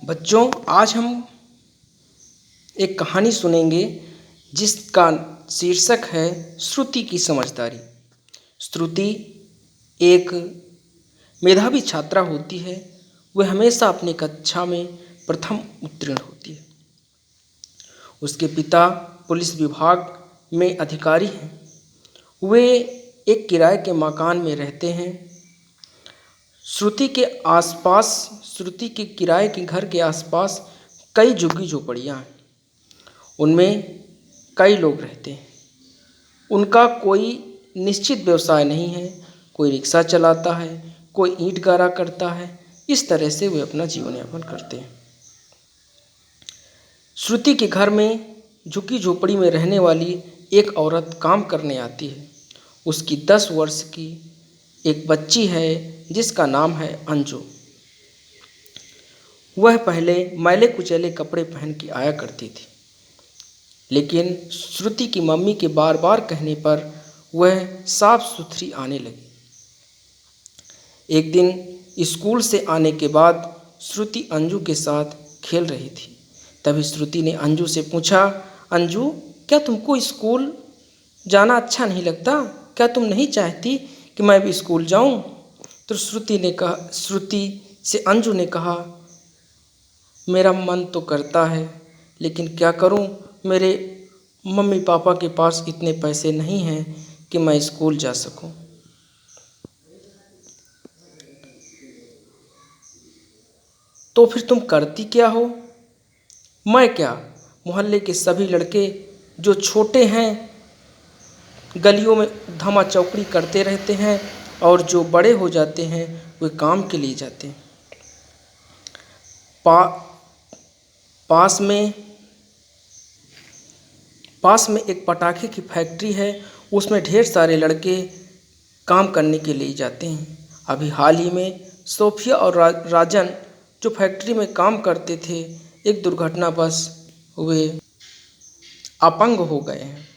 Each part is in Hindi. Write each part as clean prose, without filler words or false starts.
बच्चों, आज हम एक कहानी सुनेंगे जिसका शीर्षक है श्रुति की समझदारी। श्रुति एक मेधावी छात्रा होती है। वह हमेशा अपनी कक्षा में प्रथम उत्तीर्ण होती है। उसके पिता पुलिस विभाग में अधिकारी हैं। वे एक किराए के मकान में रहते हैं। श्रुति के किराए के घर के आसपास कई झुग्गी झोपड़ियाँ हैं। उनमें कई लोग रहते हैं। उनका कोई निश्चित व्यवसाय नहीं है। कोई रिक्शा चलाता है, कोई ईंट गारा करता है। इस तरह से वे अपना जीवन यापन करते हैं। श्रुति के घर में झुग्गी झोपड़ी में रहने वाली एक औरत काम करने आती है। उसकी 10 वर्ष की एक बच्ची है जिसका नाम है अंजू। वह पहले मैले कुचैले कपड़े पहन के आया करती थी, लेकिन श्रुति की मम्मी के बार बार कहने पर वह साफ सुथरी आने लगी। एक दिन स्कूल से आने के बाद श्रुति अंजू के साथ खेल रही थी। तभी श्रुति ने अंजू से पूछा, अंजू, क्या तुमको स्कूल जाना अच्छा नहीं लगता? क्या तुम नहीं चाहती कि मैं भी स्कूल जाऊं? तो श्रुति से अंजू ने कहा, मेरा मन तो करता है, लेकिन क्या करूं, मेरे मम्मी पापा के पास इतने पैसे नहीं हैं कि मैं स्कूल जा सकूं। तो फिर तुम करती क्या हो? मैं क्या, मोहल्ले के सभी लड़के जो छोटे हैं गलियों में धमा चौकड़ी करते रहते हैं, और जो बड़े हो जाते हैं वे काम के लिए जाते हैं। पास में एक पटाखे की फैक्ट्री है। उसमें ढेर सारे लड़के काम करने के लिए जाते हैं। अभी हाल ही में सोफिया और राजन जो फैक्ट्री में काम करते थे, एक दुर्घटनावश वे अपंग हो गए हैं।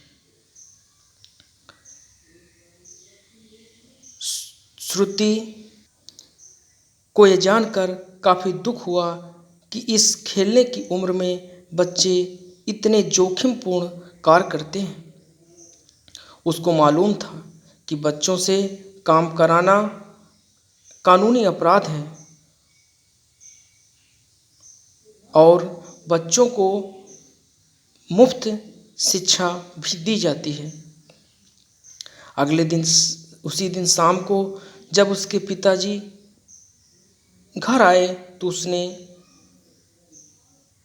श्रुति को यह जानकर काफ़ी दुख हुआ कि इस खेलने की उम्र में बच्चे इतने जोखिमपूर्ण कार्य करते हैं। उसको मालूम था कि बच्चों से काम कराना कानूनी अपराध है और बच्चों को मुफ्त शिक्षा भी दी जाती है। उसी दिन शाम को जब उसके पिताजी घर आए तो उसने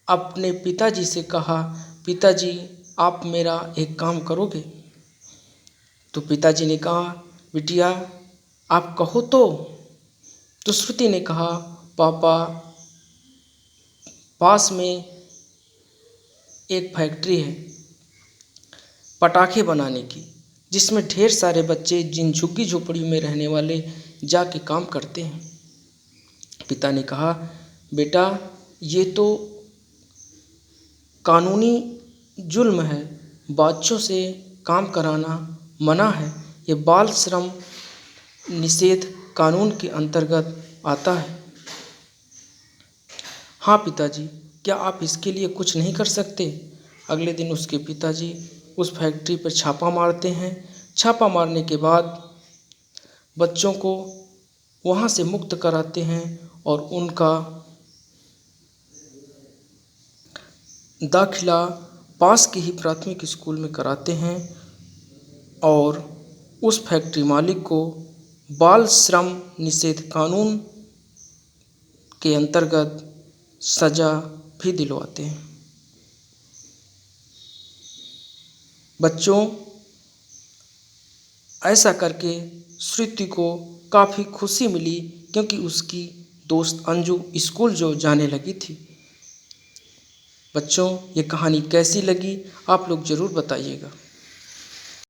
अपने पिताजी से कहा, पिताजी, आप मेरा एक काम करोगे? तो पिताजी ने कहा, बिटिया, आप कहो तो श्रुति ने कहा, पापा, पास में एक फैक्ट्री है पटाखे बनाने की, जिसमें ढेर सारे बच्चे जिन झुग्गी झोपड़ी में रहने वाले जाके काम करते हैं। पिता ने कहा, बेटा, ये तो कानूनी जुल्म है। बच्चों से काम कराना मना है। ये बाल श्रम निषेध कानून के अंतर्गत आता है। हाँ पिताजी, क्या आप इसके लिए कुछ नहीं कर सकते? अगले दिन उसके पिताजी उस फैक्ट्री पर छापा मारते हैं। छापा मारने के बाद बच्चों को वहाँ से मुक्त कराते हैं और उनका दाखिला पास के ही प्राथमिक स्कूल में कराते हैं और उस फैक्ट्री मालिक को बाल श्रम निषेध कानून के अंतर्गत सज़ा भी दिलवाते हैं। बच्चों, ऐसा करके श्रुति को काफ़ी खुशी मिली, क्योंकि उसकी दोस्त अंजू स्कूल जो जाने लगी थी। बच्चों, ये कहानी कैसी लगी आप लोग ज़रूर बताइएगा।